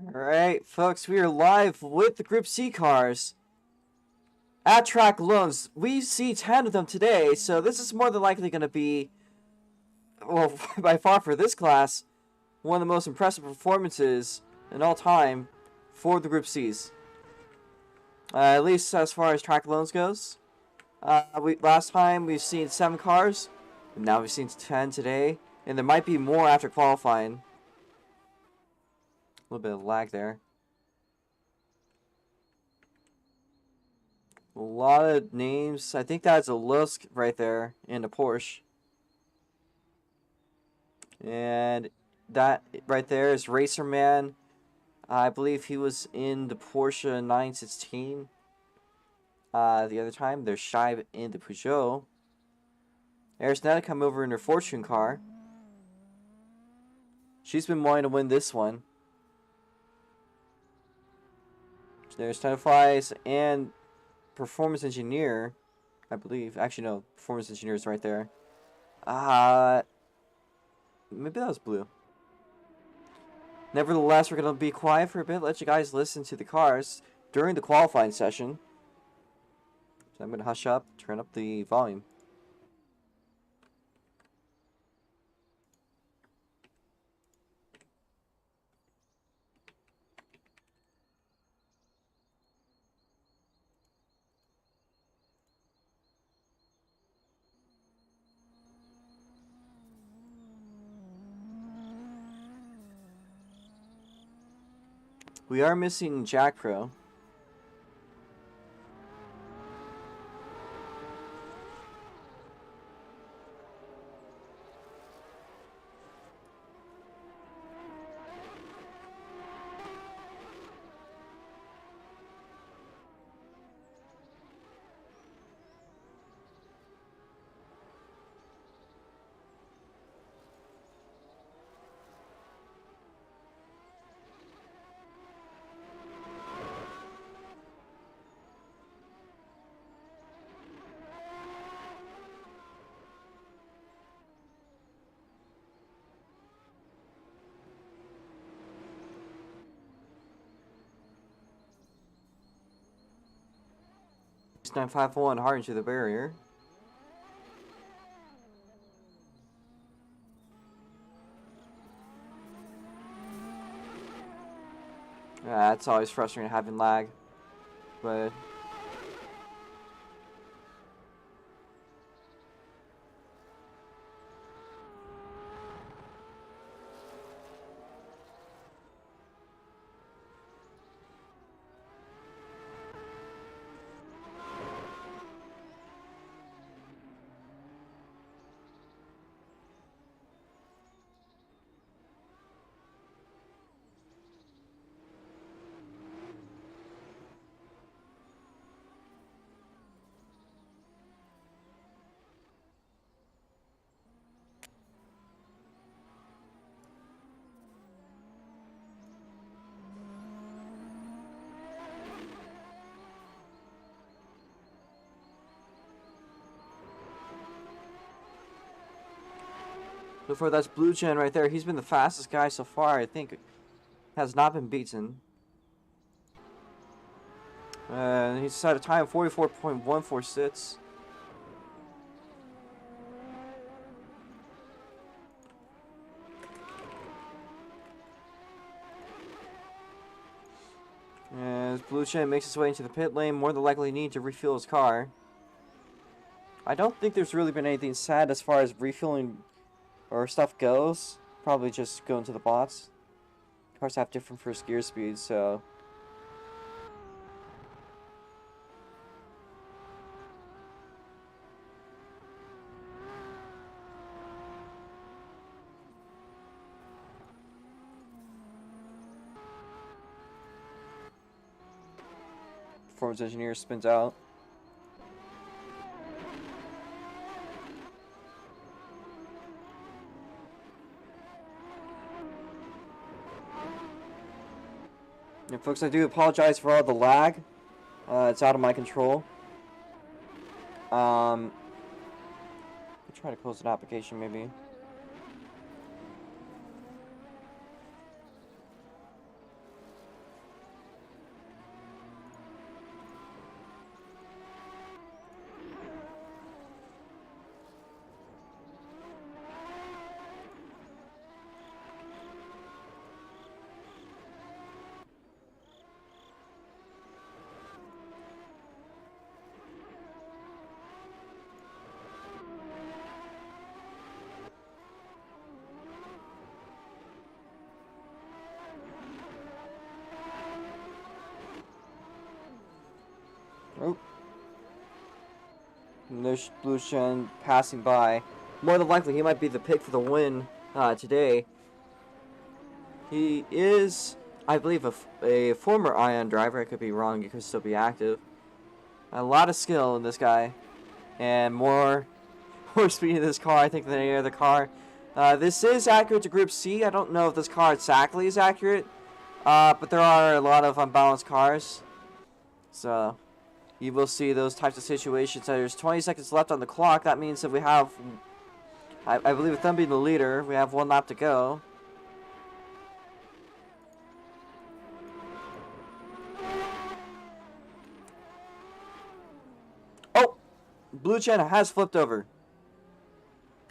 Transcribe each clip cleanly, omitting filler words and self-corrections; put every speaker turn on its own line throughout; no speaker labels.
Alright, folks, we are live with the Group C cars at track loans. We see 10 of them today, so this is more than likely going to be, well, by far for this class, one of the most impressive performances in all time for the Group Cs. At least as far as track loans goes. Last time we've seen 7 cars, and now we've seen 10 today, and there might be more after qualifying. A little bit of lag there. A lot of names. I think that's a Lusk right there in the Porsche. And that right there is Racer Man. I believe he was in the Porsche 916 the other time. There's Shive in the Peugeot. There's Netta come over in her Fortune car. She's been wanting to win this one. There's Tenaflies and Performance Engineer, I believe. Actually, no. Performance Engineer is right there. Maybe that was blue. Nevertheless, we're going to be quiet for a bit. Let you guys listen to the cars during the qualifying session. So I'm going to hush up, turn up the volume. We are missing Jack Pro. It's 951 hard into the barrier. Yeah, it's always frustrating having lag, but so far that's Blue Gen right there. He's been the fastest guy so far. I think has not been beaten. He's at a time of 44.146. As Blue Gen makes his way into the pit lane, more than likely need to refuel his car. I don't think there's really been anything sad as far as refueling or stuff goes. Probably just going to the bots. Cars have different first gear speeds, so Performance Engineer spins out. And folks, I do apologize for all the lag. It's out of my control. I'll try to close an application maybe. Oh. And there's Blue Shen passing by. More than likely, he might be the pick for the win today. He is, I believe, a former Ion driver. I could be wrong. He could still be active. A lot of skill in this guy. And more speed in this car, I think, than any other car. This is accurate to Group C. I don't know if this car exactly is accurate. But there are a lot of unbalanced cars. So you will see those types of situations. There's 20 seconds left on the clock. That means that we have, I believe with them being the leader, we have 1 lap to go. Oh! Blue Chen has flipped over.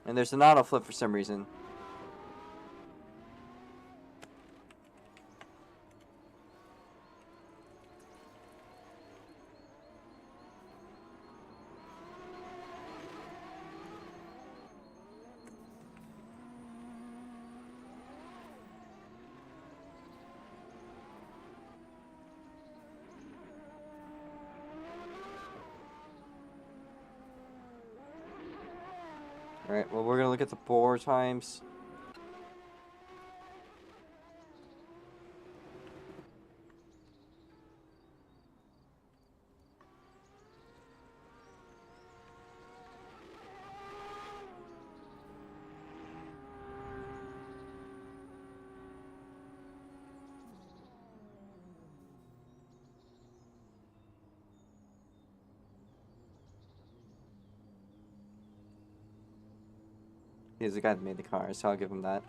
And there's an auto flip for some reason. Alright, well, we're going to look at the bore times. He's the guy that made the car, so I'll give him that.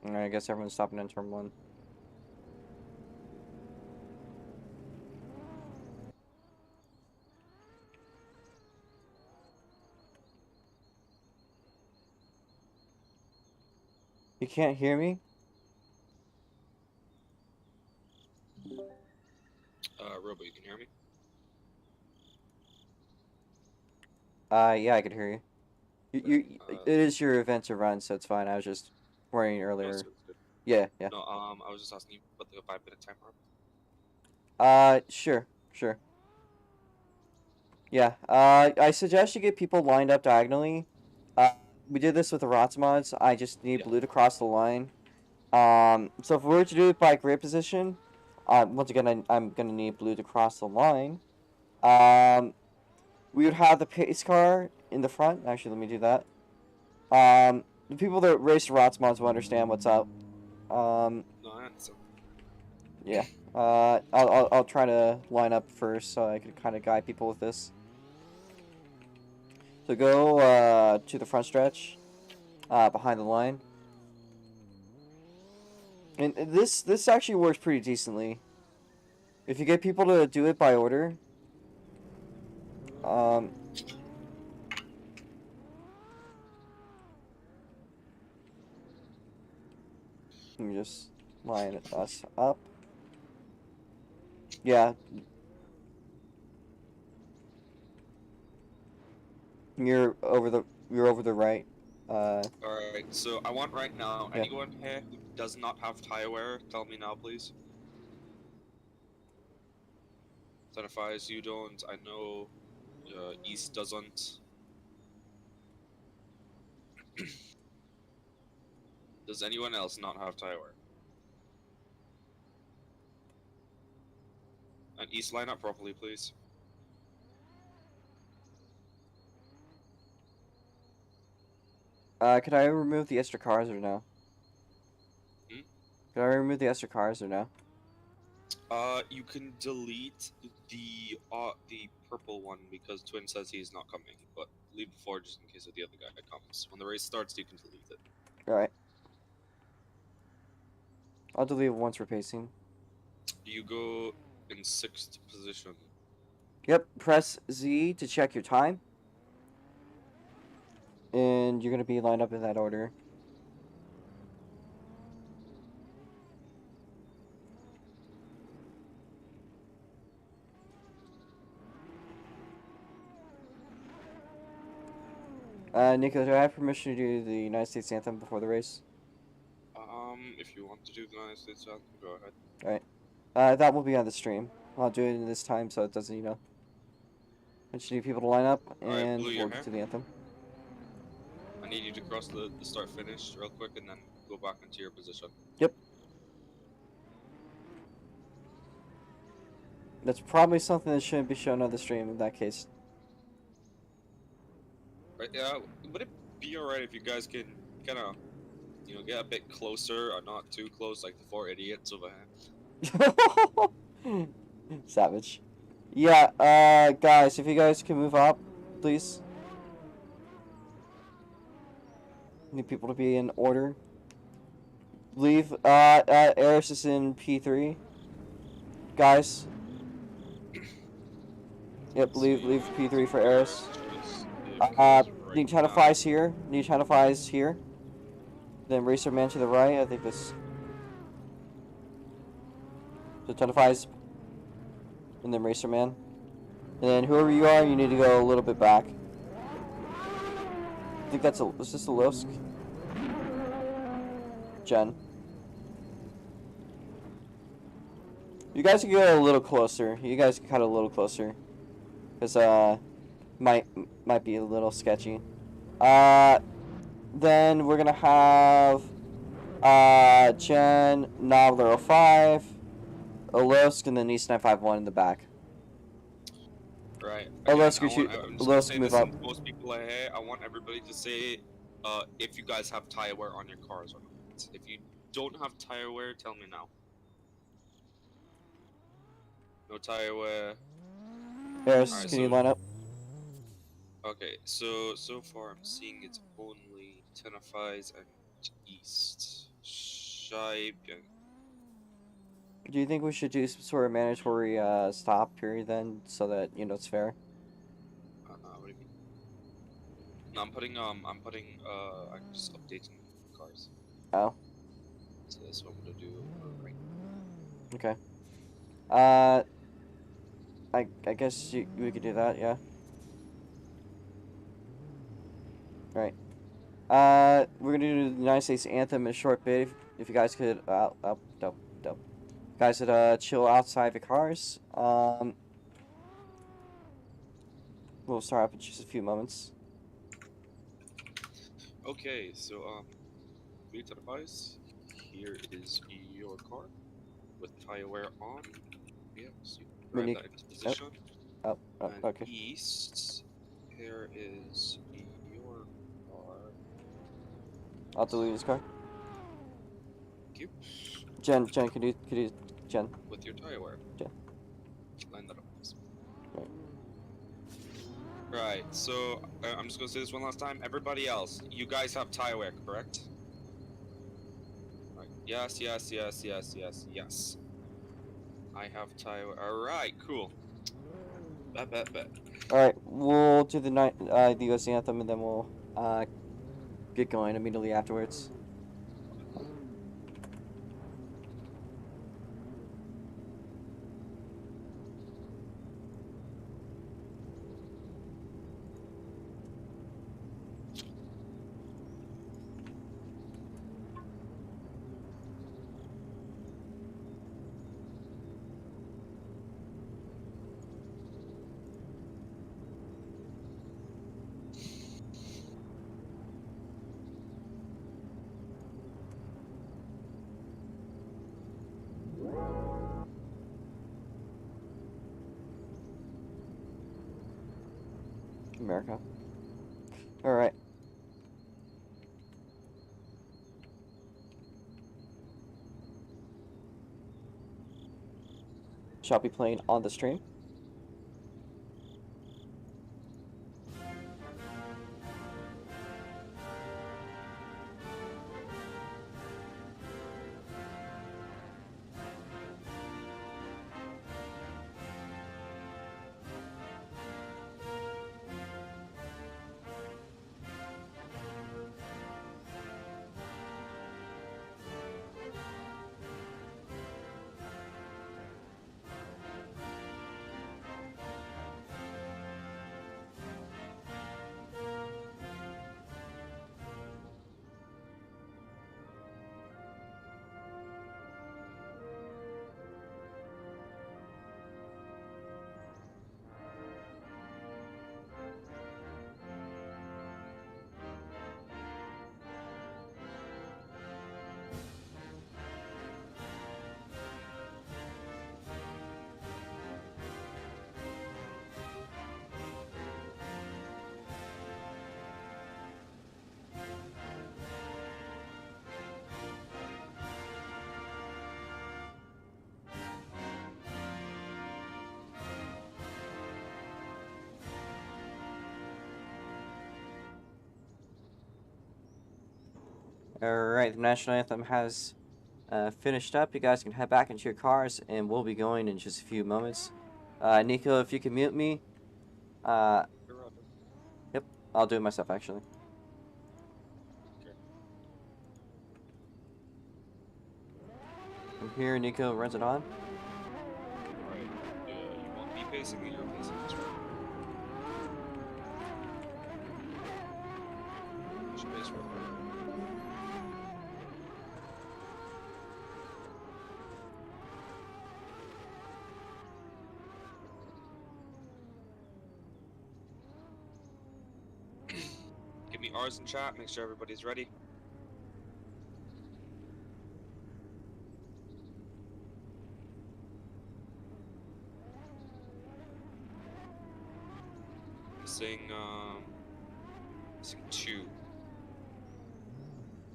Alright, I guess everyone's stopping in turn 1. You can't hear me?
Robo, you can hear me?
Yeah, I could hear you. It is your event to run, so it's fine. I was just worrying earlier.
No, it's good.
Yeah.
No, I was just asking you what the 5-minute timer.
Sure. Yeah, I suggest you get people lined up diagonally. We did this with the ROTS mods. I just need blue to cross the line. So if we were to do it by grid position, once again, I'm gonna need blue to cross the line. We would have the pace car in the front. Actually, let me do that. The people that race the ROTS mods will understand what's up.
No, I understand.
Yeah. I'll try to line up first so I can kind of guide people with this. So go to the front stretch, behind the line. And this actually works pretty decently. If you get people to do it by order, let me just line us up. Yeah. You're over the right.
Alright, so I want right now,
Yeah.
anyone here who does not have tire wear, tell me now, please. Identifies you don't, I know East doesn't. Does anyone else not have tire wear? And East, line up properly, please.
Could I remove the extra cars or no?
Hmm?
Could I remove the extra cars or no?
You can delete the purple one because Twin says he's not coming, but leave the 4 just in case if the other guy comes. When the race starts, you can delete it.
Alright. I'll delete it once we're pacing.
You go in 6th position.
Yep, press Z to check your time. And you're going to be lined up in that order. Nico, do I have permission to do the United States anthem before the race?
If you want to do the United States anthem, go ahead.
Alright. That will be on the stream. I'll do it in this time so it doesn't, I just need people to line up
Alright,
and
Blue,
we'll
your
get
hair.
to the anthem.
I need you to cross the start finish real quick and then go back into your position.
Yep. That's probably something that shouldn't be shown on the stream in that case.
Right, yeah, would it be alright if you guys can kind of, get a bit closer or not too close like the 4 idiots over here?
Savage. Yeah, guys, if you guys can move up, please. Need people to be in order. Leave, Eris is in P3. Guys. Yep, leave P3 for Eris. Need Tenify's here. Need Tenify's here. Then Racer Man to the right. I think this. So Tenify's. And then Racer Man. And then whoever you are, you need to go a little bit back. I think that's is this a Lusk? Jen. You guys can get a little closer. You guys can cut a little closer. Because, might be a little sketchy. Then we're gonna have, Jen, Nobbler 05, Olosk, and then East 951 in the back.
Right.
Olosk, move up.
Since most people are here, I want everybody to say, if you guys have tire wear on your cars or not. If you don't have tire wear, tell me now. No tire wear.
Eris,
Right,
can you line up?
Okay, so far I'm seeing it's only Tenafis and East. Shibe and...
Do you think we should do some sort of mandatory, stop period then, so that, it's fair?
what do you mean? No, I'm just updating cars.
Oh.
So that's what I'm gonna do right now.
Okay. I guess we could do that, yeah. Right. We're gonna do the United States anthem in a short bit. If you guys could, guys could, chill outside the cars. We'll start up in just a few moments.
Okay, so, we Tenafis, here is your car with tire wear on. Yeah, so you can drive that into position. And
okay.
East, here is your car.
I'll delete his car.
Thank you.
Jen, could you, Jen?
With your tire wear.
Jen.
Line that up, please.
Right.
Right, so, I'm just gonna say this one last time. Everybody else, you guys have tire wear, correct? Right. Yes. I have tire wear. Alright, cool. Bet.
Alright, we'll do the US anthem and then we'll, get going immediately afterwards. America. Alright. shall be playing on the stream. Alright, the national anthem has finished up. You guys can head back into your cars, and we'll be going in just a few moments. Nico, if you can mute me. Yep, I'll do it myself, actually.
Okay.
From here, Nico runs it on.
Alright, you want me pacing or you're pacing this one? Which pace real quick? Give me R's in chat, make sure everybody's ready. Missing two.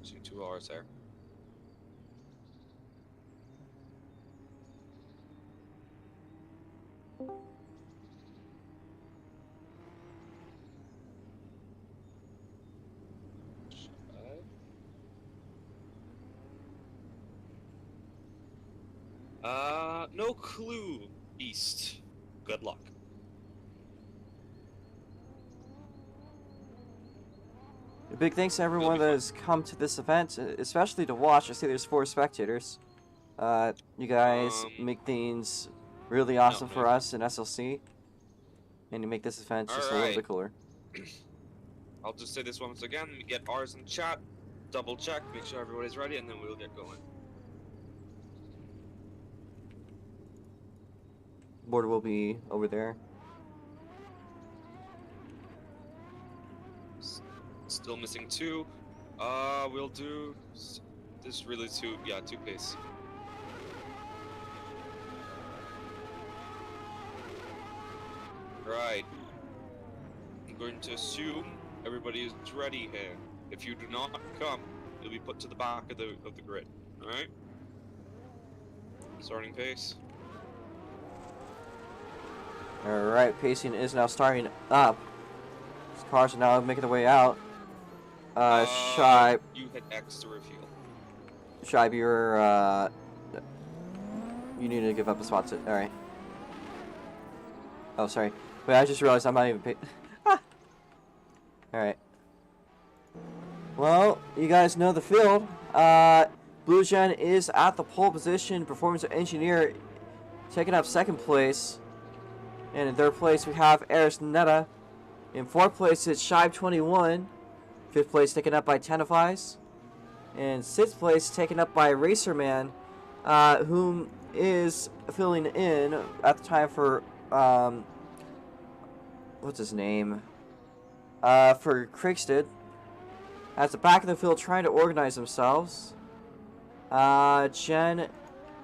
Missing 2 R's there. No clue, East. Good luck.
A big thanks to everyone that has come to this event, especially to watch. I see there's 4 spectators. You guys make things really awesome for us in SLC, and you make this event just a little bit cooler.
I'll just say this once again, get R's in chat, double check, make sure everybody's ready, and then we'll get going.
Border will be over there.
Still missing 2. We'll do this really 2 pace. Right. I'm going to assume everybody is ready here. If you do not come, you'll be put to the back of the grid. All right. Starting pace.
Alright, pacing is now starting up. These cars are now making their way out. Shy.
You hit X to refuel.
Shibe, you need to give up a spot to. Alright. Oh, sorry. Wait, I just realized I'm not even paid. Alright. Well, you guys know the field. Blue Gen is at the pole position. Performance Engineer taking up 2nd place. And in 3rd place, we have Eris Netta. In 4th place, it's Shibe 21. 5th place taken up by Tenafis. And 6th place taken up by Racerman, whom is filling in at the time for, what's his name? For Kriegstead. At the back of the field trying to organize themselves. Jen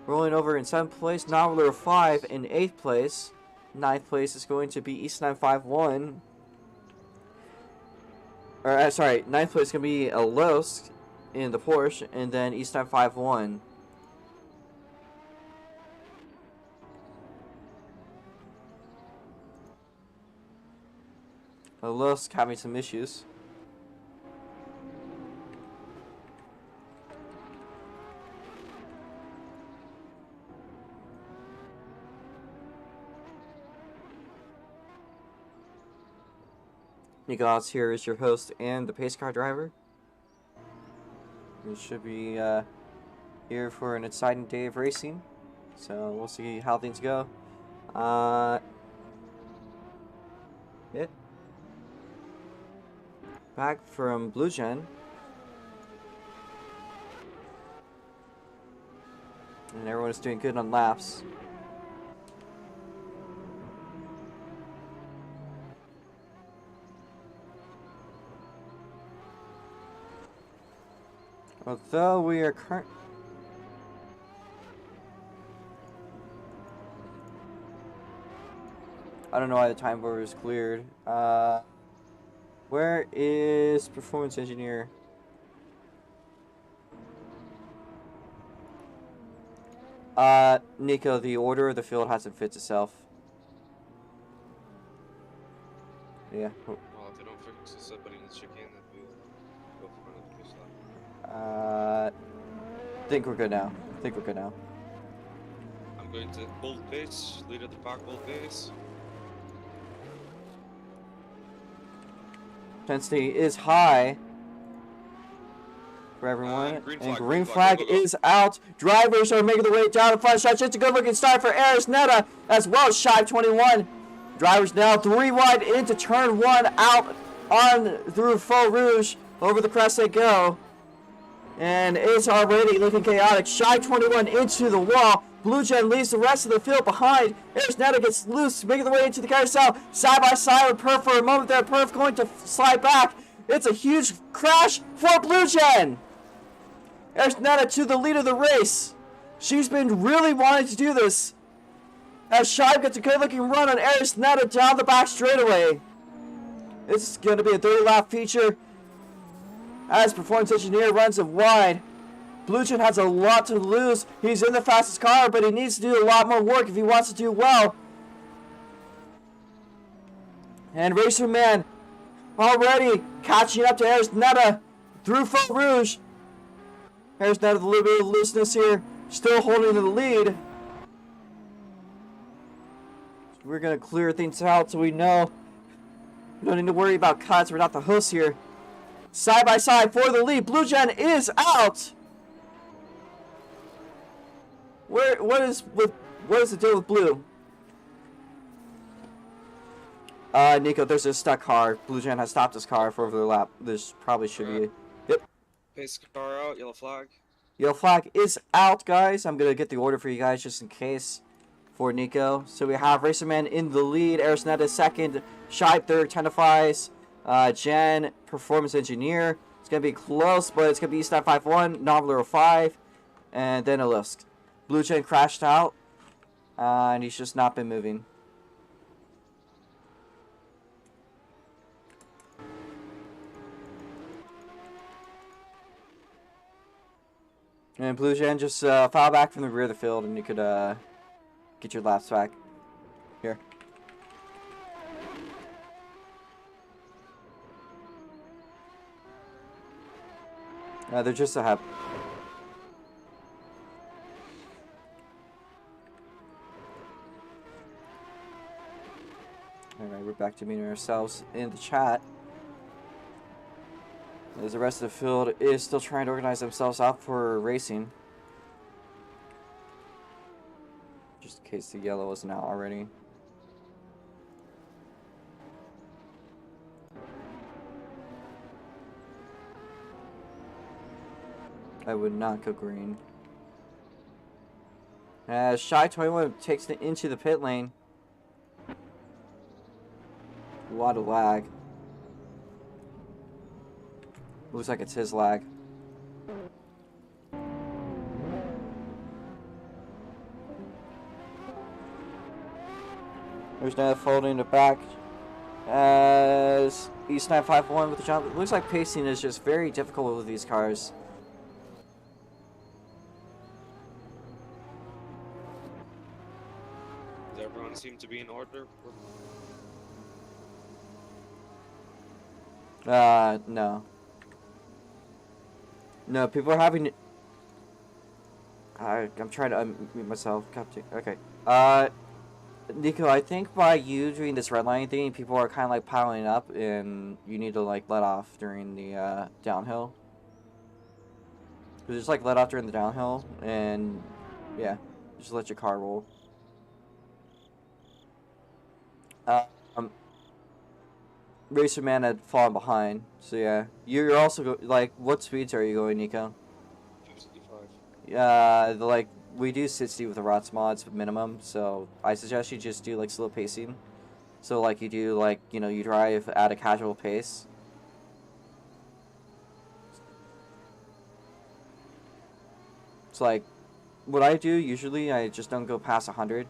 rolling over in 7th place. Noveler 5 in 8th place. 9th place is going to be East 951. Or, sorry, 9th place is going to be Alosk in the Porsche, and then East 951. Lusk having some issues. Nicholas here is your host and the pace car driver. We should be here for an exciting day of racing, so we'll see how things go. Back from Blue Gen. And everyone is doing good on laps. Although we are I don't know why the time border is cleared. Where is performance engineer? Nico, the order of the field hasn't fixed itself. Yeah.
Well, if they don't fix this up, but in the chicane, then we'll go for another pit stop.
Think we're good now.
I'm going to hold pace, lead at the back, hold pace.
Intensity is high for everyone,
and
green flag is out. Drivers are making their way down the front stretch. It's a good looking start for Aris Netta as well as Shive 21. Drivers now 3 wide into turn 1, out on through Faux Rouge. Over the crest they go. And it's already looking chaotic. Shive 21 into the wall. Blue Gen leaves the rest of the field behind. Aris Netta gets loose, making the way into the carousel. Side by side with Perf for a moment there. Perf going to slide back. It's a huge crash for Blue Gen. Aris Netta to the lead of the race. She's been really wanting to do this. As Shive gets a good looking run on Aris Netta down the back straightaway. This is going to be a 30 lap feature. As performance engineer runs it wide. Blue Gen has a lot to lose. He's in the fastest car, but he needs to do a lot more work if he wants to do well. And Racer Man already catching up to Aris Netta through Faux Rouge. Aris Netta with a little bit of looseness here, still holding the lead. We're going to clear things out so we know we don't need to worry about cuts. We're not the hosts here. Side by side for the lead. Blue Gen is out. What is the deal with blue? Nico, there's a stuck car. Blue Gen has stopped his car for over the lap. This probably should be. Yep.
Pace car out, yellow flag.
Yellow flag is out, guys. I'm gonna get the order for you guys just in case for Nico. So we have Racerman in the lead, Aris Netta second, Shive third, Tendifies, Jen, Performance Engineer. It's gonna be close, but it's gonna be East 51, Noveler 05, and then Elisk. Blue Gen crashed out, and he's just not been moving. And Blue Gen just file back from the rear of the field, and you could get your laps back. Here. They're just a hub. Alright, we're back to meeting ourselves in the chat. As the rest of the field is still trying to organize themselves out for racing. Just in case the yellow wasn't out already. I would not go green. As Shy 21 takes it into the pit lane. A lot of lag. Looks like it's his lag. There's now folding it back as East 951 with the jump. It looks like pacing is just very difficult with these cars.
Does everyone seem to be in order?
No. No, people are having... I'm trying to unmute myself. Okay. Nico, I think by you doing this redlining thing, people are kind of like piling up, and you need to like let off during the downhill. Just like let off during the downhill, and yeah, just let your car roll. Racer Man had fallen behind, so yeah. You're also like, what speeds are you going, Nico?
55.
Like we do 60 with the ROTS mods minimum, so I suggest you just do like slow pacing. So like you do like, you know, you drive at a casual pace. It's like what I do usually, I just don't go past 100.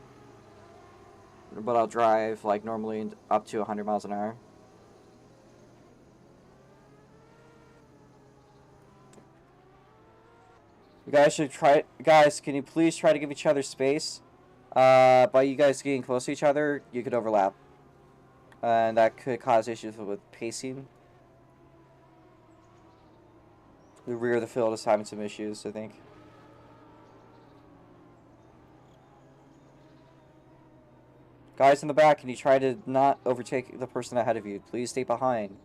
But I'll drive like normally up to 100 miles an hour. You guys should try. Guys, can you please try to give each other space? By you guys getting close to each other, you could overlap. And that could cause issues with pacing. The rear of the field is having some issues, I think. Guys in the back, can you try to not overtake the person ahead of you? Please stay behind.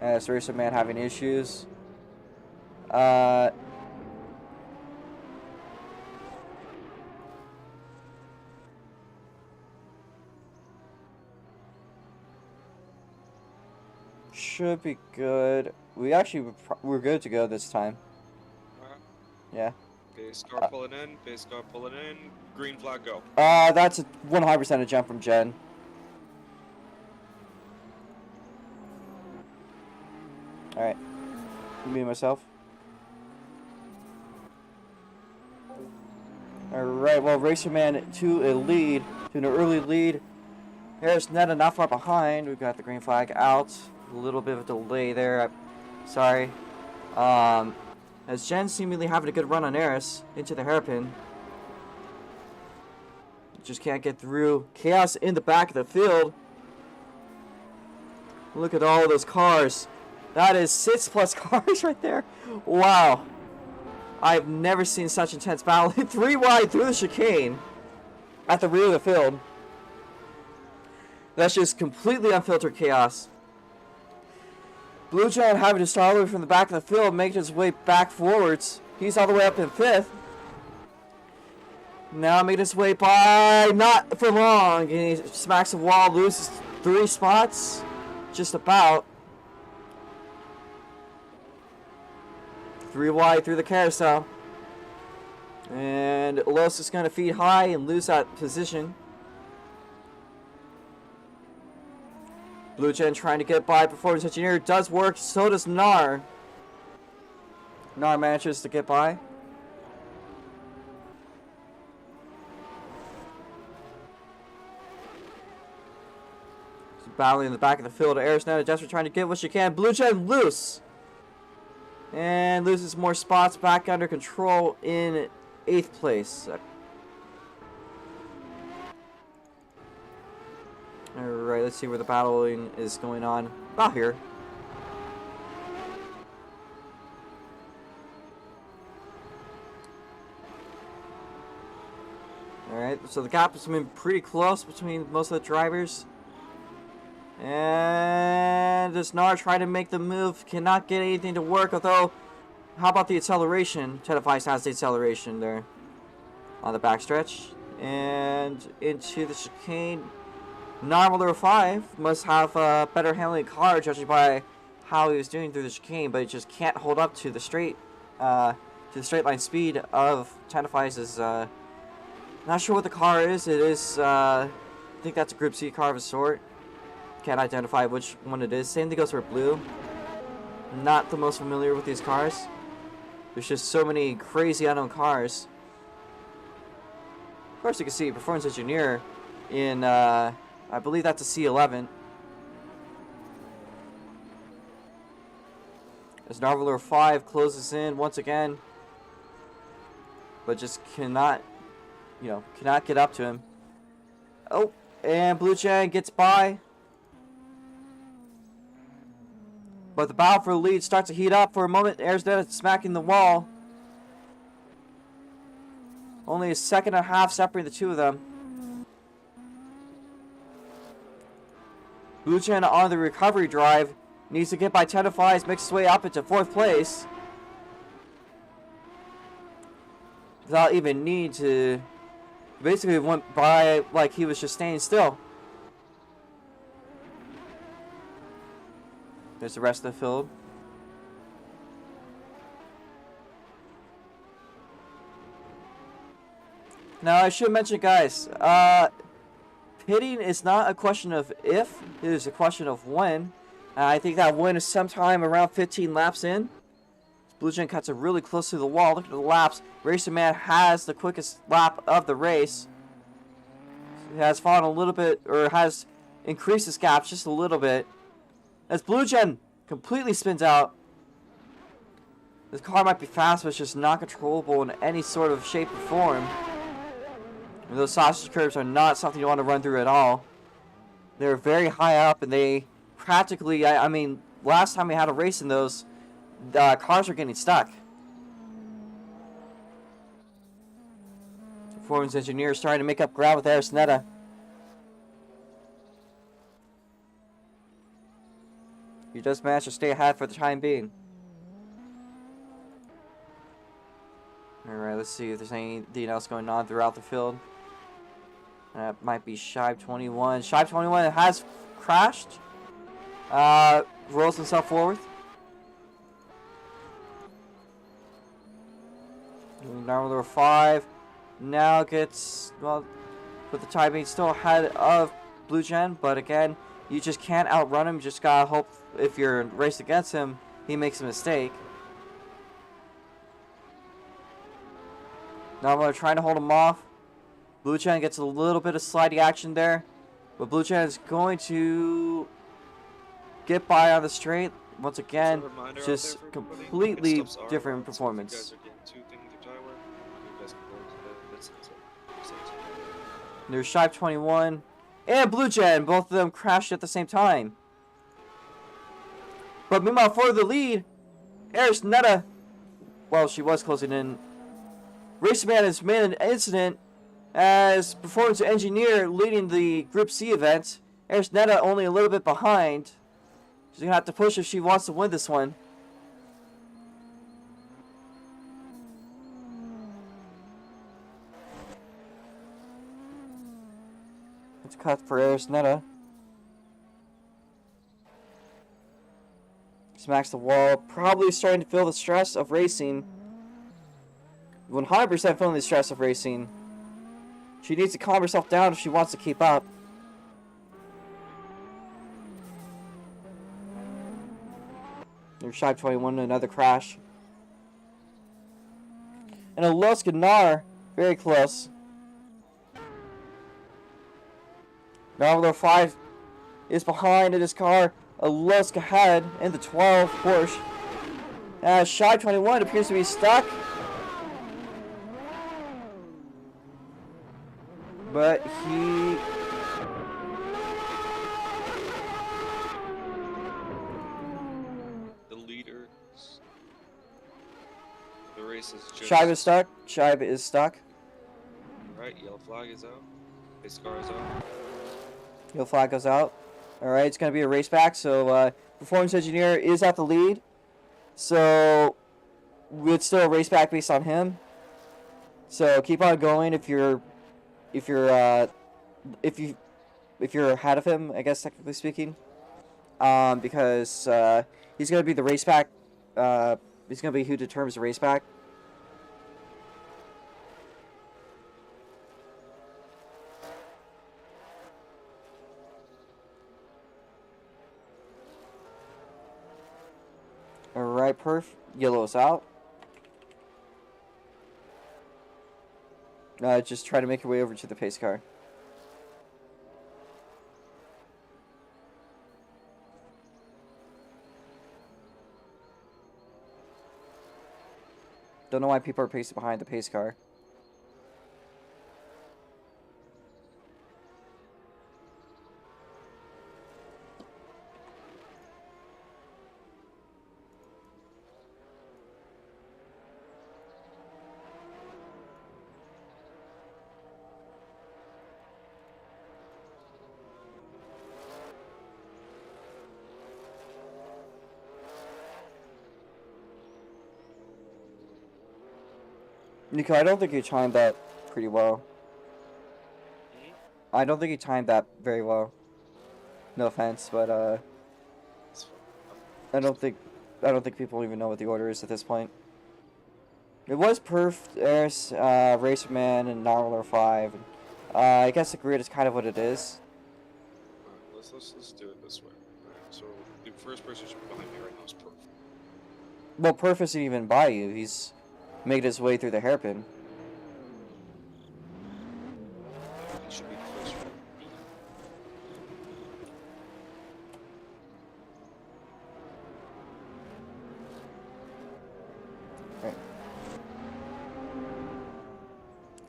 As Racer Man having issues. Should be good. We're good to go this time. Yeah.
Base car pulling in. Base car pulling in. Green flag, go.
That's 100% a jump from Jen. Alright. Me and myself. Alright, well, Racer Man to an early lead. Here's Netta not far behind. We've got the green flag out. A little bit of a delay there. Sorry. As Jen seemingly having a good run on Eris into the hairpin. Just can't get through. Chaos in the back of the field. Look at all those cars. That is 6+ cars right there. Wow. I've never seen such intense battle. 3 wide through the chicane at the rear of the field. That's just completely unfiltered chaos. Blue Giant having to start all the way from the back of the field, making his way back forwards. He's all the way up in 5th. Now making his way by, not for long. And he smacks the wall, loses 3 spots. Just about. 3 wide through the carousel. And Los is going to feed high and lose that position. Blue Gen trying to get by Performance Engineer. Does work. So does Nar. Nar manages to get by. He's battling in the back of the field. Arisnetta desperate trying to get what she can. Blue Gen loose. And loses more spots. Back under control in 8th place. Alright, let's see where the battling is going on. About here. Alright, so the gap has been pretty close between most of the drivers. And does Nar try to make the move? Cannot get anything to work, although, how about the acceleration? Tenafis has the acceleration there on the backstretch. And into the chicane. Normal 5 must have a better handling car, judging by how he was doing through the chicane, but it just can't hold up to the straight line speed of Tenafis'. Not sure what the car is. It is, I think that's a Group C car of a sort. Can't identify which one it is. Same thing goes for Blue. Not the most familiar with these cars. There's just so many crazy unknown cars. Of course, you can see Performance Engineer in, I believe that's a C11. As Narvalor 5 closes in once again. But just cannot, cannot get up to him. Oh, and Blue Chang gets by. But the battle for the lead starts to heat up for a moment. Arizona smacking the wall. Only a second and a half separating the two of them. Blue Chen on the recovery drive. Needs to get by 10 to 5. Makes his way up into 4th place. Without even need to... Basically went by like he was just staying still. There's the rest of the field. Now I should mention, guys, pitting is not a question of if, it is a question of when. I think that win is sometime around 15 laps in. Blue Gen cuts it really close to the wall. Look at the laps. Racing Man has the quickest lap of the race. He has fallen a little bit, or has increased his gap just a little bit. As Blue Gen completely spins out. This car might be fast, but it's just not controllable in any sort of shape or form. And those sausage curves are not something you want to run through at all. They're very high up, and they practically, I mean, last time we had a race in those, the cars are getting stuck. Performance engineer is starting to make up ground with Arisneta. He just managed to stay ahead for the time being. Alright, let's see if there's anything else going on throughout the field. That might be Shibe 21. Shibe 21 has crashed. Rolls himself forward. Number 5 now gets, well, with the time being still ahead of Blue Gen, but again, you just can't outrun him. You just gotta hope if you're raced against him, he makes a mistake. Now we're trying to hold him off. Blue Gen gets a little bit of sliding action there, but Blue Gen is going to get by on the straight. Once again, just completely different performance. There's Shibe 21 and Blue Gen. Both of them crashed at the same time. But meanwhile, for the lead, Arisneta, well, she was closing in. Racing Man has made an incident as performance engineer leading the Group C event. Arisneta only a little bit behind. She's going to have to push if she wants to win this one. Let's cut for Arisneta. Smacks the wall. Probably starting to feel the stress of racing. 100% feeling the stress of racing. She needs to calm herself down if she wants to keep up. There's Shibe 21, another crash. And a Los Ganar, very close. Number 5 is behind in his car. A Los ahead in the 12 Porsche. As Shibe 21 appears to be stuck. But he...
The leader. The race is just...
Shibe is stuck. Shibe is stuck.
Alright, yellow flag is out. His car is out.
Yellow flag goes out. Alright, it's going to be a race back. So, performance engineer is at the lead. So, it's still a race back based on him. So, keep on going if you're ahead of him, I guess, technically speaking. Because he's going to be the race back. He's going to be who determines the race back. Alright, perf. Yellow's out. Just try to make your way over to the pace car. Don't know why people are pacing behind the pace car. Nico, I don't think you timed that pretty well. I don't think you timed that very well. No offense, but I don't think people even know what the order is at this point. It was Perf, Eris, Racerman, and Narwhaler 5. I guess the grid is kind of what it is.
Alright, let's do it this way. Alright, so the first person should be behind me right now is Perf.
Well, Perf isn't even by you. He's made his way through the hairpin.
He should be the first one.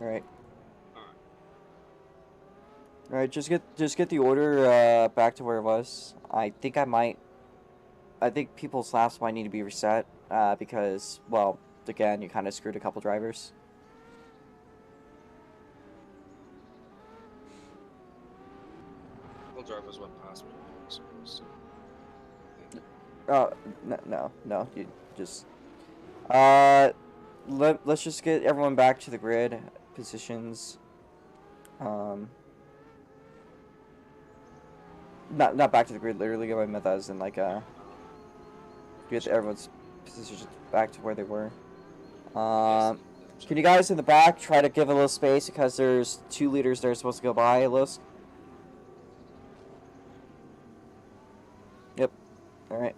Alright. Alright, just get the order back to where it was. I think people's laps might need to be reset because, well, again, you kind of screwed a couple drivers.
All drivers went past me. So,
No, you just let's just get everyone back to the grid positions. Not back to the grid, literally. I meant that as in like get everyone's positions back to where they were. Can you guys in the back try to give a little space because there's 2 leaders that are supposed to go by, Lisk? Yep. Alright.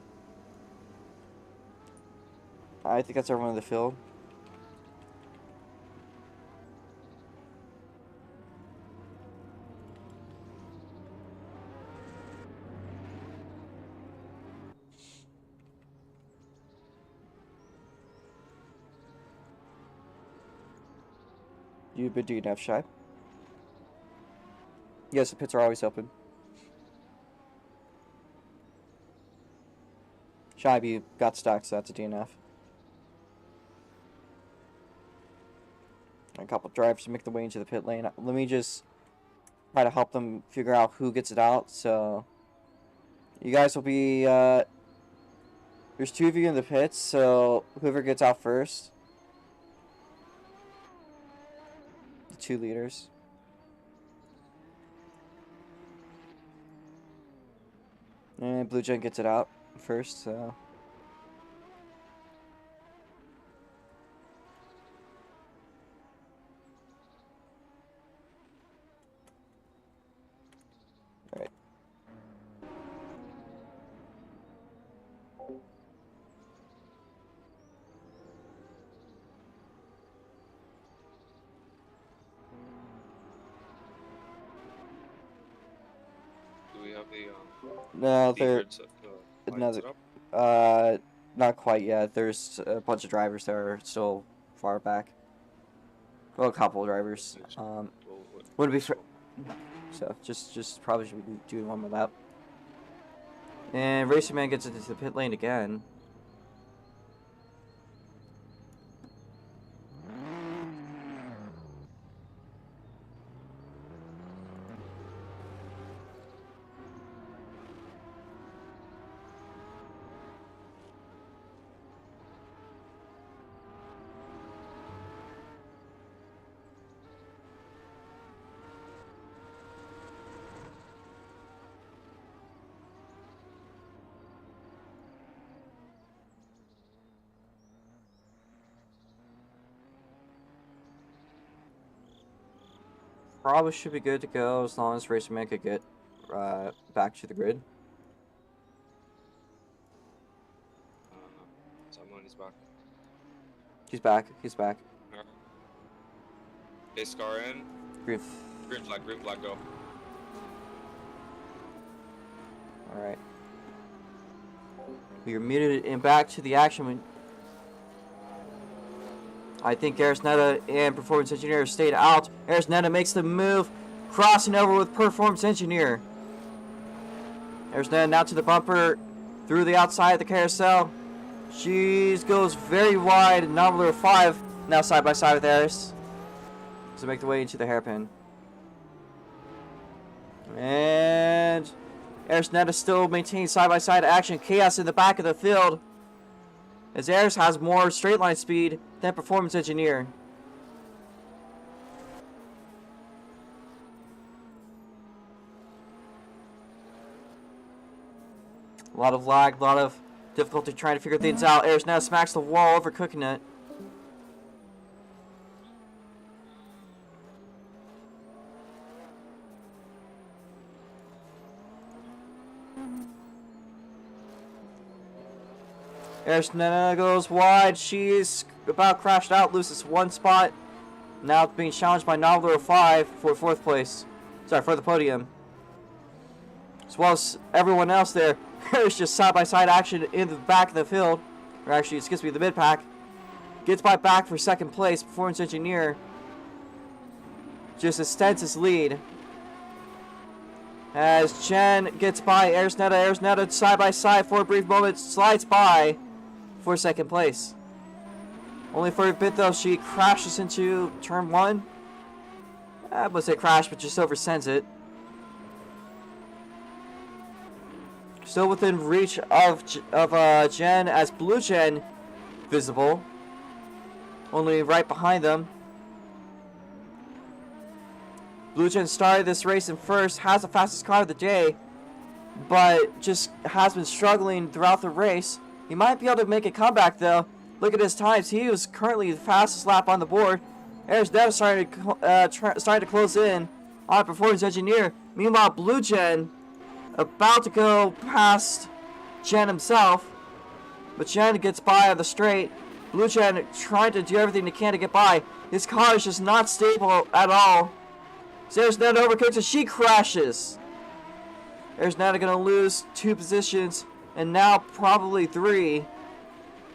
I think that's everyone in the field. You've been doing enough, Shy? Yes, the pits are always open. Shy, you got stuck, so that's a DNF. A couple drivers to make the way into the pit lane. Let me just try to help them figure out who gets it out. So, you guys will be, there's 2 of you in the pits, so whoever gets out first. The 2 leaders. And Blue Gen gets it out first, so. Alright.
do we have the
No, they're
lines
another.
up?
Not quite yet. There's a bunch of drivers that are still far back. Well, a couple of drivers. Would it be so? Just probably should be doing one more lap. And Racer Man gets into the pit lane again. Probably should be good to go as long as Racer Man could get back to the grid.
Someone is back.
He's back. He's back.
Base car in.
Green
flag, go.
Alright. We are muted and back to the action. I think Arisnetta and Performance Engineer stayed out. Arisnetta makes the move, crossing over with Performance Engineer. Arisnetta now to the bumper, through the outside of the carousel. She goes very wide, number 5, now side by side with Aris. To make the way into the hairpin. And Arisnetta still maintains side by side action. Chaos in the back of the field, as Aris has more straight line speed than Performance Engineer. A lot of lag, a lot of difficulty trying to figure things out. Ayers now smacks the wall, overcooking it. Ayers goes wide. She's about crashed out, loses one spot. Now being challenged by Noveler 05 for 4th place. Sorry, for the podium. As well as everyone else there. There's just side-by-side action in the back of the field. Or actually, excuse me, the mid-pack. Gets by back for 2nd place. Performance Engineer just extends his lead. As Jen gets by Aersnetta side-by-side for a brief moment. Slides by for 2nd place. Only for a bit though, she crashes into turn 1. I would say crash, but just oversends it. Still within reach of Jen, as Blue Jen visible. Only right behind them. Blue Jen started this race in first, has the fastest car of the day, but just has been struggling throughout the race. He might be able to make a comeback though. Look at his times. He was currently the fastest lap on the board. Ayers Dev starting to close in on Performance Engineer. Meanwhile, Blue Jen about to go past Jen himself, but Jen gets by on the straight. Blue Jen trying to do everything he can to get by. His car is just not stable at all. Ayers Dev overcooks and she crashes. Ayers Dev going to lose 2 positions and now probably 3.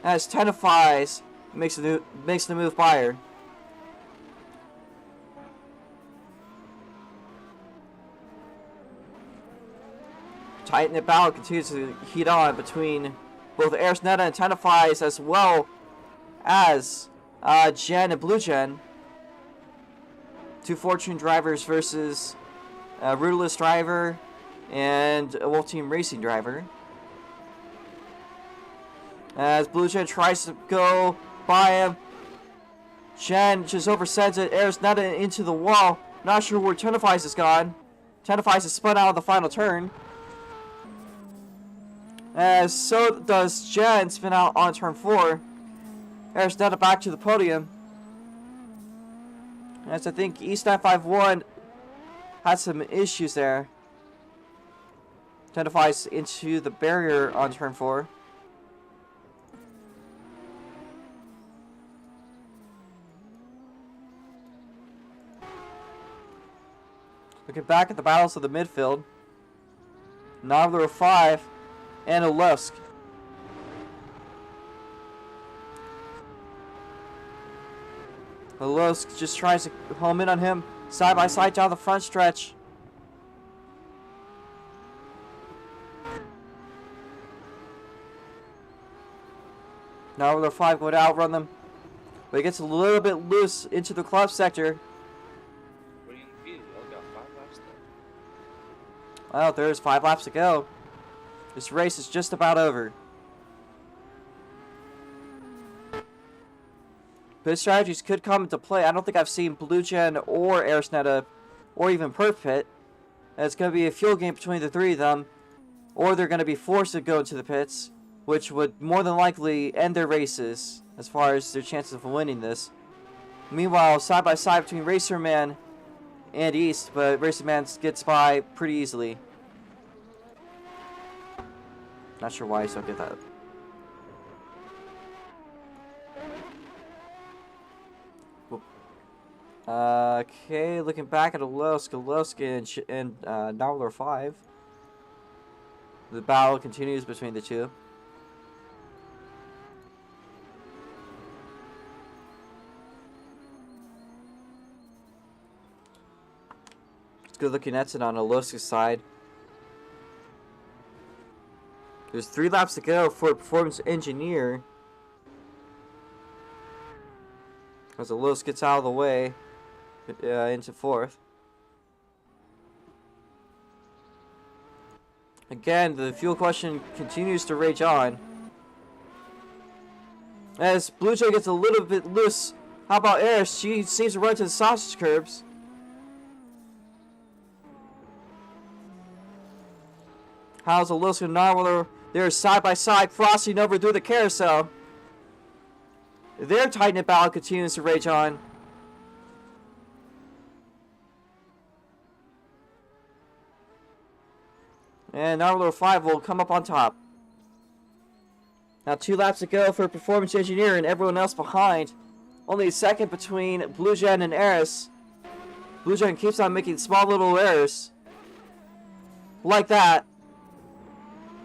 As Tennifies makes the move by her. Tight knit battle continues to heat on between both Aersnetta and Tennifies, as well as Jen and Blue Jen. 2 Fortune drivers versus a Rudoless driver and a Wolf Team Racing driver. As Blue Jen tries to go by him. Jen just oversends it. Aersnetta into the wall. Not sure where Tennifies has gone. Tennifies has spun out of the final turn. As so does Jen spin out on turn 4. Aersnetta back to the podium. As I think East 951 had some issues there. Tennifies into the barrier on turn 4. Looking back at the battles of the midfield, Noveler 05 and Olusk. Olusk just tries to home in on him, side by side down the front stretch. Noveler 05 going to outrun them, but he gets a little bit loose into the club sector. Well, there's 5 laps to go. This race is just about over. Pit strategies could come into play. I don't think I've seen Blue Jen or Aersnetta or even Perf Pit. It's going to be a fuel game between the 3 of them. Or they're going to be forced to go into the pits, which would more than likely end their races as far as their chances of winning this. Meanwhile, side by side between Racerman and East, but Racerman gets by pretty easily. Not sure why I don't get that. Okay, looking back at Olusk and Noveler 05. The battle continues between the 2. Good looking at it on Olusk's side. There's 3 laps to go for Performance Engineer. As Olusk gets out of the way into 4th. Again, the fuel question continues to rage on. As Blue Jay gets a little bit loose. How about Eris? She seems to run to the sausage curbs. How's Olusk and Noveler They're side by side, crossing over through the carousel. Their tight-knit battle continues to rage on. And number 5 will come up on top. Now 2 laps to go for Performance Engineer and everyone else behind. Only a second between Blue Gen and Eris. Blue Gen keeps on making small little errors. Like that.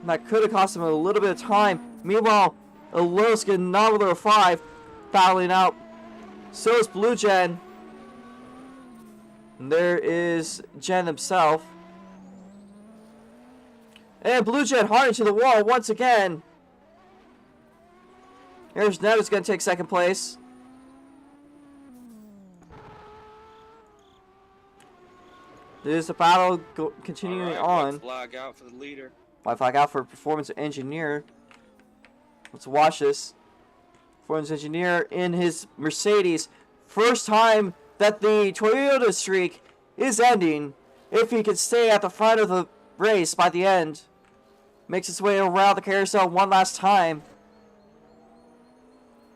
That could have cost him a little bit of time. Meanwhile, Aloska and Noveler 5 battling out. So is Blue Gen. And there is Gen himself. And Blue Gen hard into the wall once again. Here's Netta's going to take second place. There's the battle continuing on.
White flag out for the leader.
White flag out for Performance Engineer. Let's watch this. Performance Engineer in his Mercedes. First time that the Toyota streak is ending. If he can stay at the front of the race by the end. Makes his way around the carousel one last time.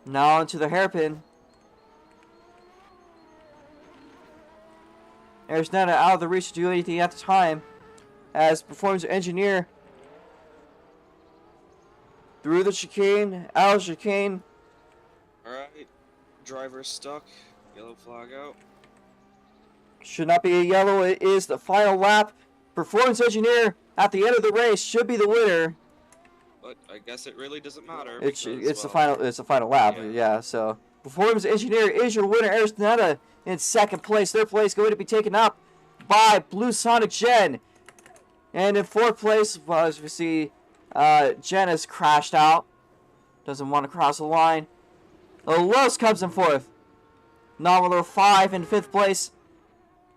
Now into the hairpin. There's Netta out of the reach to do anything at the time. As Performance Engineer through the chicane, out of the chicane.
Alright. Driver stuck. Yellow flag out.
Should not be a yellow. It is the final lap. Performance Engineer at the end of the race should be the winner.
But I guess it really doesn't matter.
It's the final lap. Yeah. So Performance Engineer is your winner. There's Netta in second place. Third place going to be taken up by Blue Sonic Gen. And in fourth place, well, as we see, Jen has crashed out. Doesn't want to cross the line. Los comes in fourth. Noveler 5 in fifth place.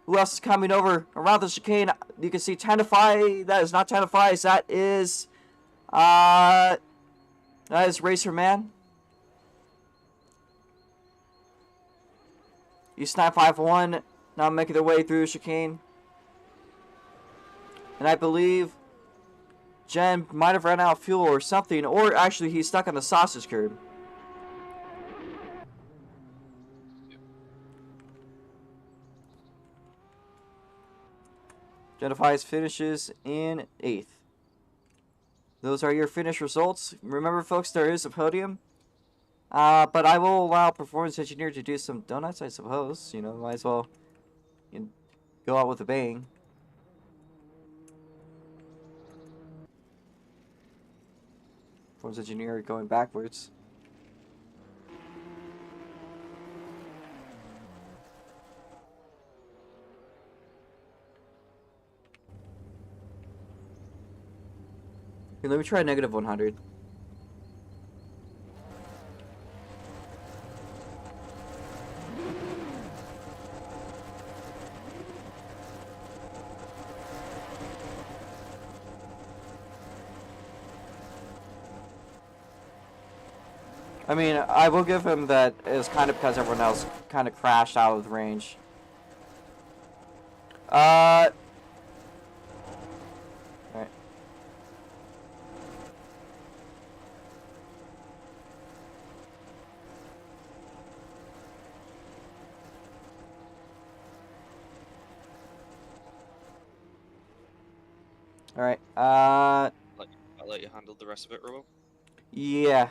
Who else is coming over around the chicane? You can see Tenify. That is not Tenify. That is Racer Man. East 951 now making their way through the chicane. And I believe Jen might have run out of fuel or something, or actually he's stuck on the sausage curb. Jennifies finishes in 8th. Those are your finish results. Remember, folks, there is a podium. But I will allow Performance Engineer to do some donuts, I suppose. You know, might as well go out with a bang. Performance Engineer going backwards. Here, let me try negative 100. I mean, I will give him that it's kind of because everyone else kind of crashed out of the range. Alright. Alright,
I'll let you handle the rest of it, Robo.
Yeah.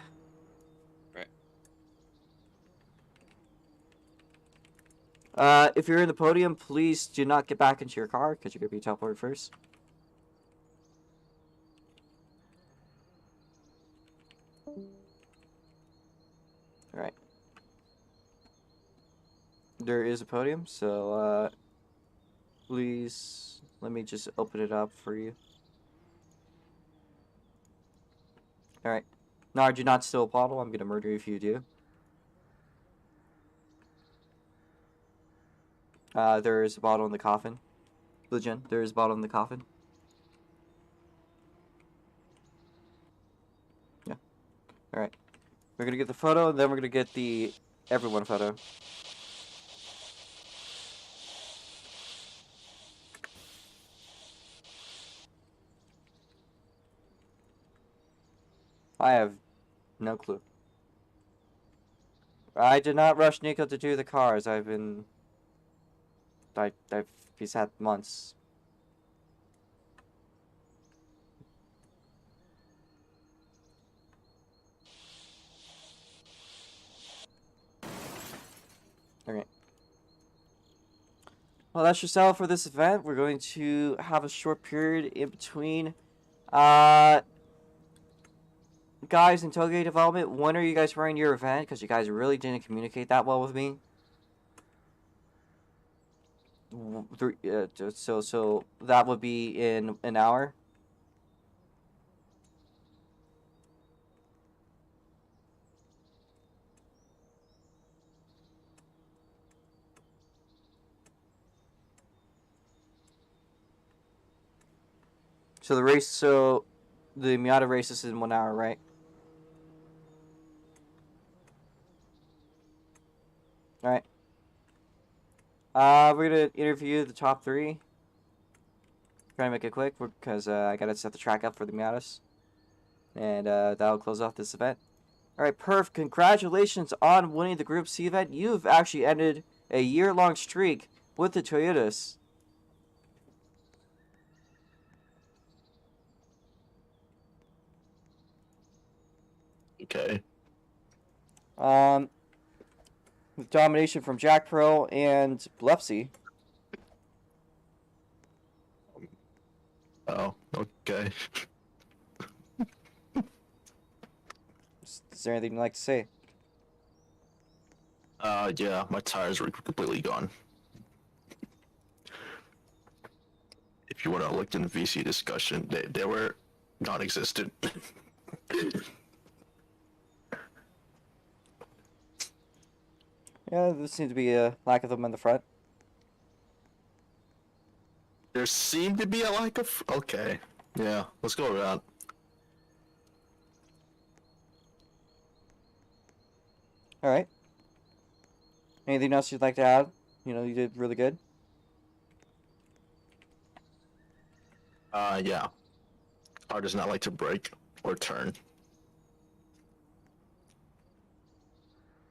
If you're in the podium, please do not get back into your car, because you're going to be teleported first. Alright. There is a podium, so, please, let me just open it up for you. Alright. Nard, do not steal a bottle. I'm going to murder you if you do. There is a bottle in the coffin. Legend, there is a bottle in the coffin. Yeah. Alright. We're gonna get the photo, and then we're gonna get the everyone photo. I have no clue. I did not rush Nico to do the cars. He's had months. Okay. Well, that's just all for this event. We're going to have a short period in between. Guys in Toge Development, when are you guys running your event? Because you guys really didn't communicate that well with me. So that would be in an hour. So the Miata race is in 1 hour, right? All right. We're gonna interview the top 3. Try to make it quick because I gotta set the track up for the Miatas, and that'll close off this event. All right, Perf, congratulations on winning the Group C event. You've actually ended a year-long streak with the Toyotas.
Okay.
With domination from Jack Pearl and Blepsy.
Oh, okay.
Is there anything you'd like to say?
Yeah, my tires were completely gone. If you want to look in the VC discussion, they were non-existent.
Yeah, there seemed to be a lack of them in the front.
There seemed to be a lack of... Okay. Yeah, let's go around.
Alright. Anything else you'd like to add? You know, you did really good.
Yeah. Car does not like to brake or turn.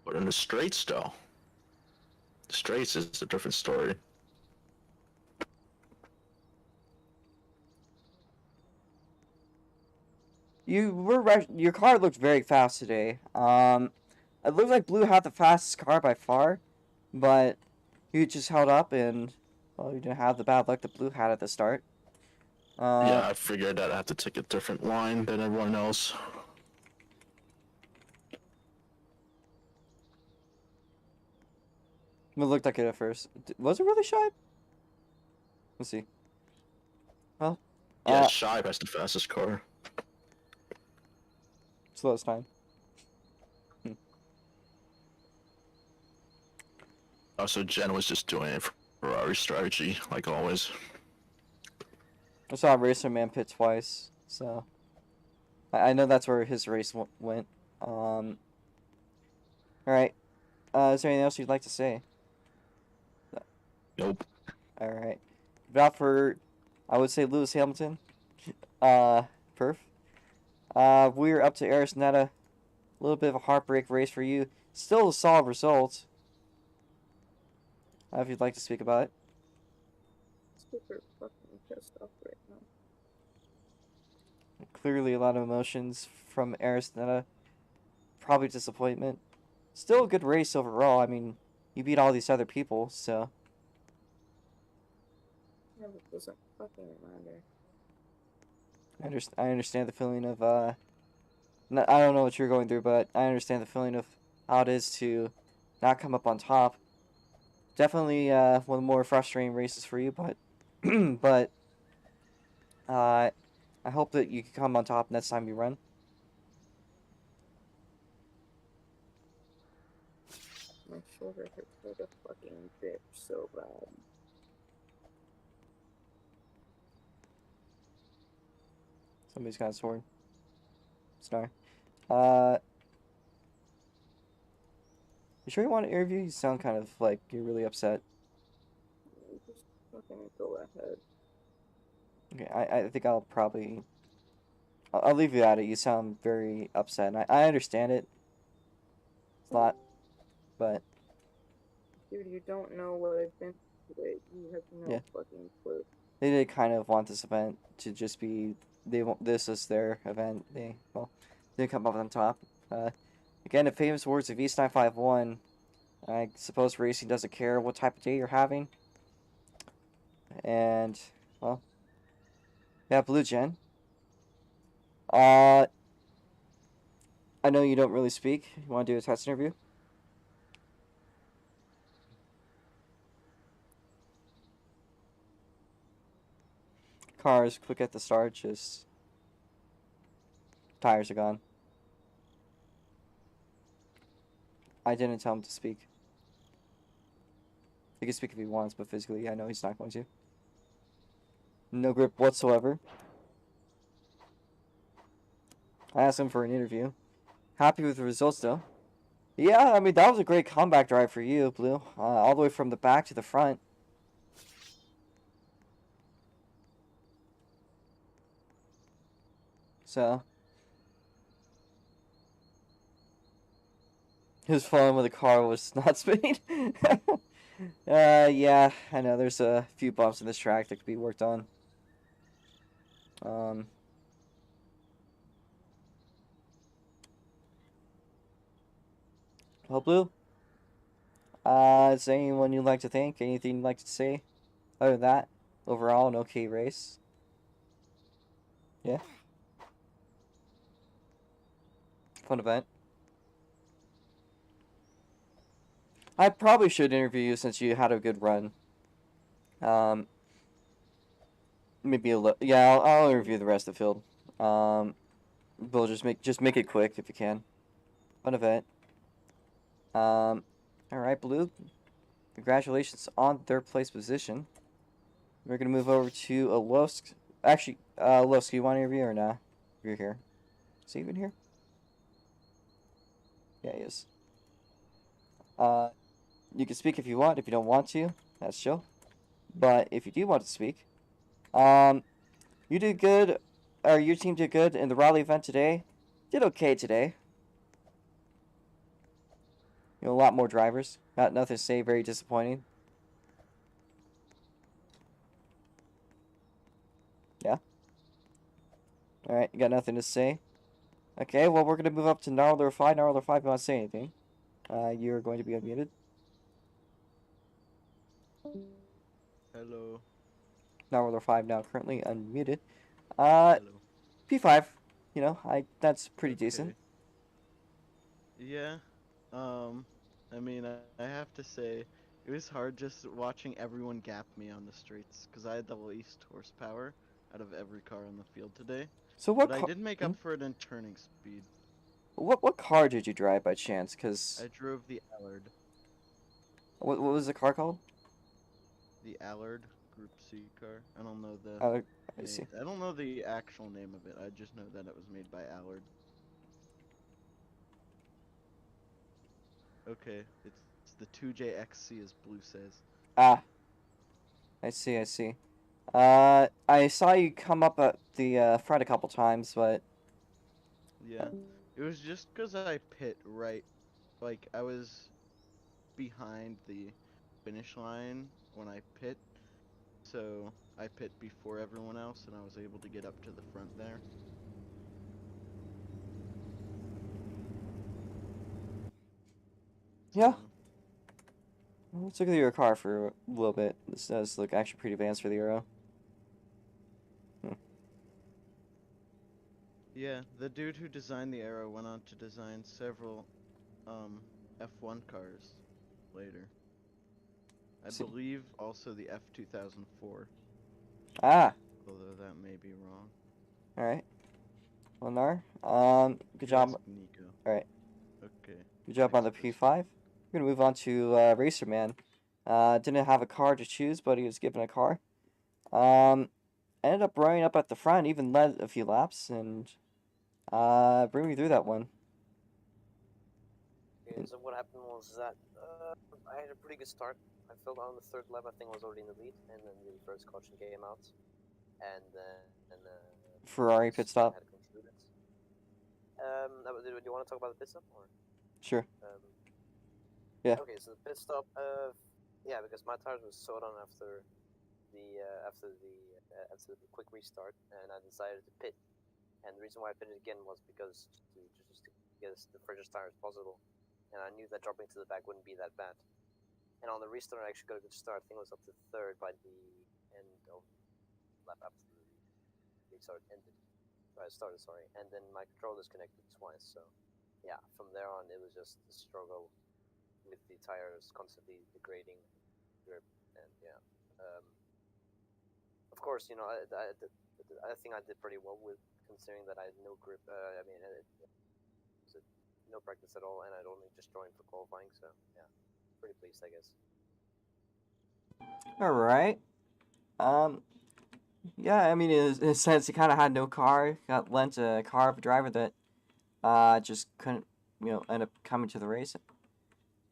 But in the straights, though. The straights is a different story.
Your car looked very fast today. It looked like Blue had the fastest car by far, but you just held up and, well, you didn't have the bad luck that Blue had at the start.
Yeah, I figured that I had to take a different line than everyone else.
It looked like it at first. Was it really shy? Let's see. Well,
Yeah, Shive has the fastest car.
slowest time.
Also, Jen was just doing it for Ferrari strategy, like always.
I saw Racer Man pit twice, so I know that's where his race went. All right. Is there anything else you'd like to say?
Nope.
All right. About for, I would say Lewis Hamilton. Perf. We're up to Arisneta. A little bit of a heartbreak race for you. Still a solid result. If you'd like to speak about it.
Super fucking pissed off right now.
Clearly a lot of emotions from Arisneta. Probably disappointment. Still a good race overall. I mean, you beat all these other people, so.
Yeah, but it doesn't fucking matter.
I understand the feeling of, I don't know what you're going through, but I understand the feeling of how it is to not come up on top. Definitely one of the more frustrating races for you, but but I hope that you can come on top next time you run.
My shoulder hurts like a fucking bitch so bad.
Somebody's got a sword. Star. You sure you want to interview? You sound kind of like you're really upset.
Just fucking go ahead.
Okay, I think I'll probably I'll leave you at it. You sound very upset. And I understand it. It's not, but
Dude, you don't know what I've been through. You have no
yeah.
fucking clue.
They did kind of want this event to just be this is their event. They didn't come up on top. Again, the famous words of East 951. I suppose racing doesn't care what type of day you're having. And well, yeah, Blue Gen. I know you don't really speak. You want to do a test interview? Cars, quick at the start, just tires are gone. I didn't tell him to speak. He can speak if he wants, but physically, I know he's not going to. No grip whatsoever. I asked him for an interview. Happy with the results, though. Yeah, I mean, that was a great comeback drive for you, Blue. All the way from the back to the front. So, his fun when the car was not spinning. Yeah, I know there's a few bumps in this track that could be worked on. Well, Blue, is there anyone you'd like to thank? Anything you'd like to say? Other than that, overall, an okay race. Yeah. Fun event. I probably should interview you since you had a good run. Maybe a little. Yeah, I'll interview the rest of the field. We'll just make it quick if you can. Fun event. All right, Blue. Congratulations on third place position. We're gonna move over to Alosk. Actually, Alosk, you want to interview or not? You're here. Is he even here? Yeah, he is. You can speak if you want. If you don't want to, that's chill. But if you do want to speak, you did good, or your team did good in the rally event today. Did okay today. You know, a lot more drivers. Got nothing to say. Very disappointing. Yeah. All right, you got nothing to say. Okay, well we're gonna move up to Gnarler 5. Gnarler 5, you want to say anything? You're going to be unmuted.
Hello.
Gnarler 5 now currently unmuted.
Hello.
P5. You know, that's pretty decent.
Yeah. I mean, I have to say, it was hard just watching everyone gap me on the streets, because I had the least horsepower out of every car on the field today.
So what?
But I did make up for it in turning speed.
What car did you drive by chance? Cause
I drove the Allard.
what was the car called?
The Allard Group C car. I don't know the.
I see.
I don't know the actual name of it. I just know that it was made by Allard. Okay, it's the 2JXC as Blue says.
Ah, I see. I saw you come up at the front a couple times, but
Yeah, it was just because I pit right, like I was behind the finish line when I pit, so I pit before everyone else, and I was able to get up to the front there.
yeah. Let's look at your car for a little bit. This does look actually pretty advanced for the Euro.
Yeah, the dude who designed the Arrow went on to design several F1 cars later. I believe also the F2004.
Ah.
Although that may be wrong.
Alright. Well, Nar, good job.
Nico.
Alright.
Okay.
Good job on the P5. We're gonna move on to Racer Man. Didn't have a car to choose, but he was given a car. Ended up running up at the front, even led a few laps, and bring me through that one.
Okay, so what happened was that I had a pretty good start. I filled on the third lap. I think I was already in the lead, and then the first caution came out, and then
Ferrari pit stop.
had concluded. do you want to talk about the pit stop or?
Sure.
Um,
Yeah.
Okay, so the pit stop. Yeah, because my tires were sewed on after the quick restart, and I decided to pit. And the reason why I pitted again was because just to get the freshest tire as possible, and I knew that dropping to the back wouldn't be that bad. And on the restart, I actually got a good start. I think it was up to third by the end of lap after the restart ended. I started, sorry, and then my controller disconnected twice. So, yeah, from there on, it was just a struggle with the tires constantly degrading grip, and yeah. Of course, you know, I think I did pretty well with considering that I had no grip. I mean, it was no practice at all, and I'd only just joined for qualifying. So yeah, pretty pleased, I guess.
All right. Yeah, I mean, in a sense, he kind of had no car. Got lent a car of a driver that just couldn't, end up coming to the race.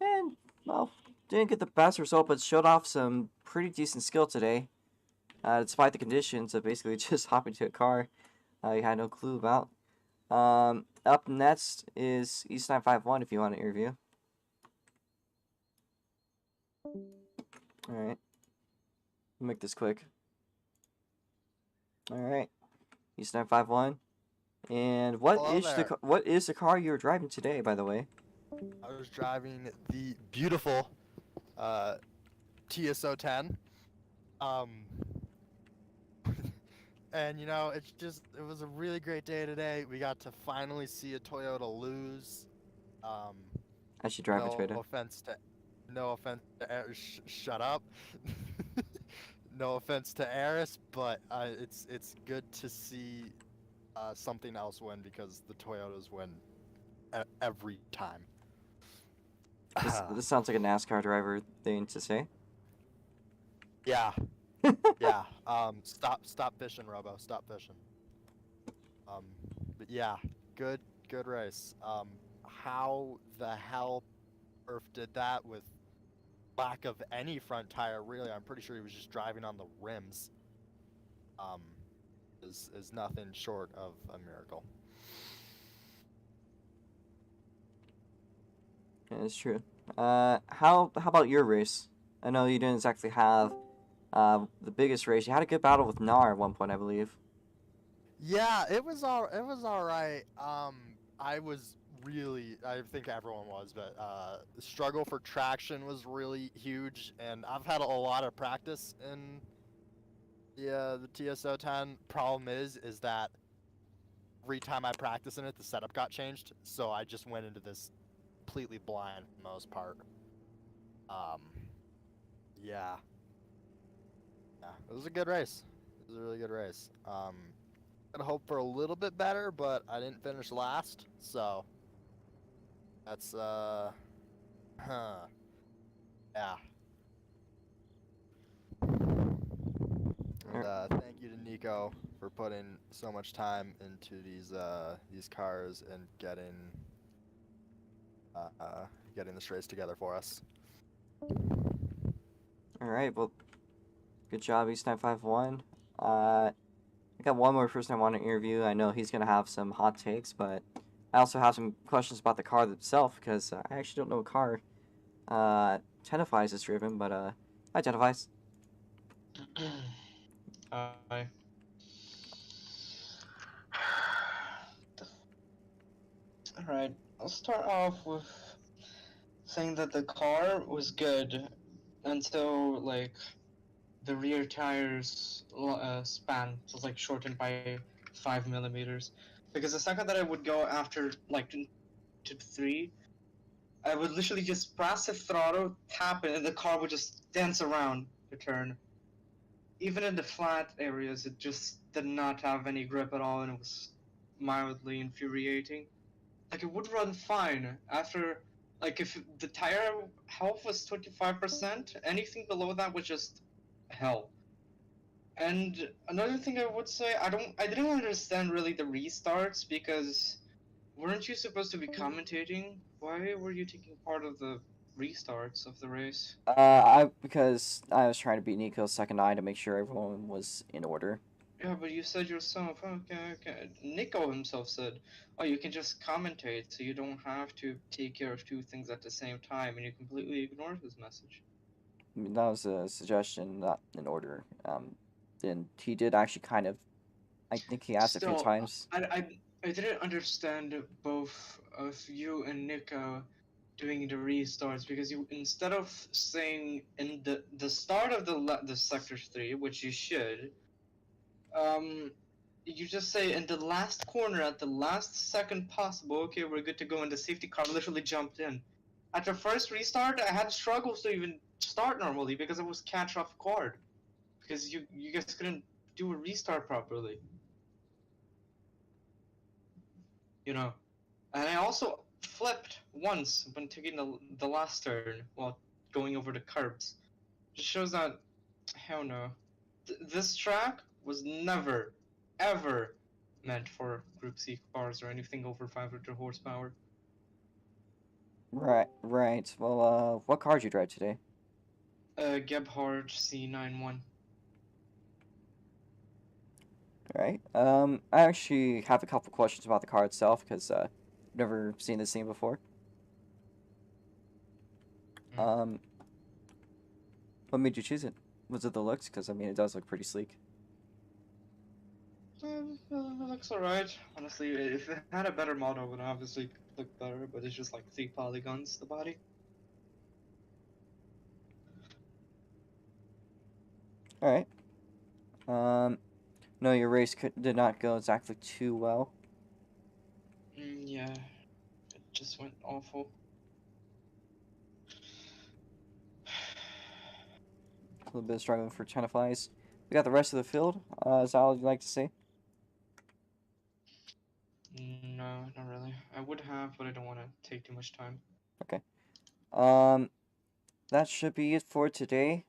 And, well, didn't get the best result, but showed off some pretty decent skill today. Despite the conditions of basically just hopping to a car you had no clue about. Up next is East 951 if you want to interview. Alright. Make this quick. Alright. East 951. And what is the car you were driving today, by the way?
I was driving the beautiful TSO 10. And you know, it was a really great day today. We got to finally see a Toyota lose.
I should drive a Toyota.
No offense to shut up. No offense to Eris, but it's good to see something else win because the Toyotas win every time.
This sounds like a NASCAR driver thing to say.
Yeah. Yeah. Stop fishing, Robo. Stop fishing. But yeah, good race. How the hell Earth did that with lack of any front tire? Really, I'm pretty sure he was just driving on the rims. Is nothing short of a miracle.
Yeah, it's true. How about your race? I know you didn't exactly have the biggest race. You had a good battle with Nar at one point, I believe.
Yeah, it was all right. I think everyone was, but the struggle for traction was really huge, and I've had a lot of practice in the TSO 10. Problem is that every time I practice in it, the setup got changed, so I just went into this completely blind for the most part. Yeah, it was a good race. It was a really good race. I'd hope for a little bit better, but I didn't finish last, so that's yeah. And thank you to Nico for putting so much time into these cars and getting this race together for us.
All right, well, good job, East 951. I got one more person I want to interview. I know he's gonna have some hot takes, but I also have some questions about the car itself because I actually don't know what car Tennifies is driven, but hi Tennifies.
Hi. Alright, I'll start off with saying that the car was good until, like, the rear tires span was, like, shortened by 5 millimeters. Because the second that I would go after, like, to 3, I would literally just press the throttle, tap it, and the car would just dance around the turn. Even in the flat areas, it just did not have any grip at all, and it was mildly infuriating. Like, it would run fine after, like, if the tire health was 25%, anything below that was just hell. And another thing I would say, I didn't understand really the restarts, because weren't you supposed to be commentating? Why were you taking part of the restarts of the race?
Because I was trying to beat Nico's second eye to make sure everyone was in order.
Yeah, but you said yourself, okay. Nico himself said, oh, you can just commentate, so you don't have to take care of two things at the same time, and you completely ignored his message.
I mean, that was a suggestion, not an order. And he did actually kind of, I think he asked a few
Still,
times.
I didn't understand both of you and Nico doing the restarts, because you, instead of saying in the start of the sector 3, which you should, you just say in the last corner at the last second possible, okay, we're good to go, and the safety car literally jumped in. At the first restart, I had struggles to even start normally because it was catch off guard, because you guys couldn't do a restart properly. You know, and I also flipped once when taking the last turn while going over the curbs. Just shows that, hell no, this track was never, ever meant for Group C cars or anything over 500 horsepower.
Right. Well, what car did you drive today?
Gebhardt C91.
Right. I actually have a couple questions about the car itself because I've never seen this thing before.
Mm.
What made you choose it? Was it the looks? Because I mean, it does look pretty sleek.
It looks alright. Honestly, if it had a better model, it would obviously look better, but it's just like 3 polygons, the body.
All right. No, your race did not go exactly too well.
Yeah, it just went awful.
A little bit of struggling for Tenaflies. We got the rest of the field. Is that all you'd like to say?
No, not really. I would have, but I don't want to take too much time.
Okay. That should be it for today.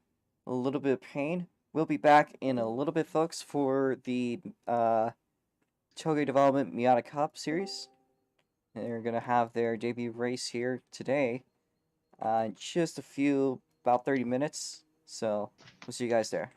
A little bit of pain. We'll be back in a little bit, folks, for the Toge Development Miata Cup series. They're gonna have their debut race here today. In just about 30 minutes. So we'll see you guys there.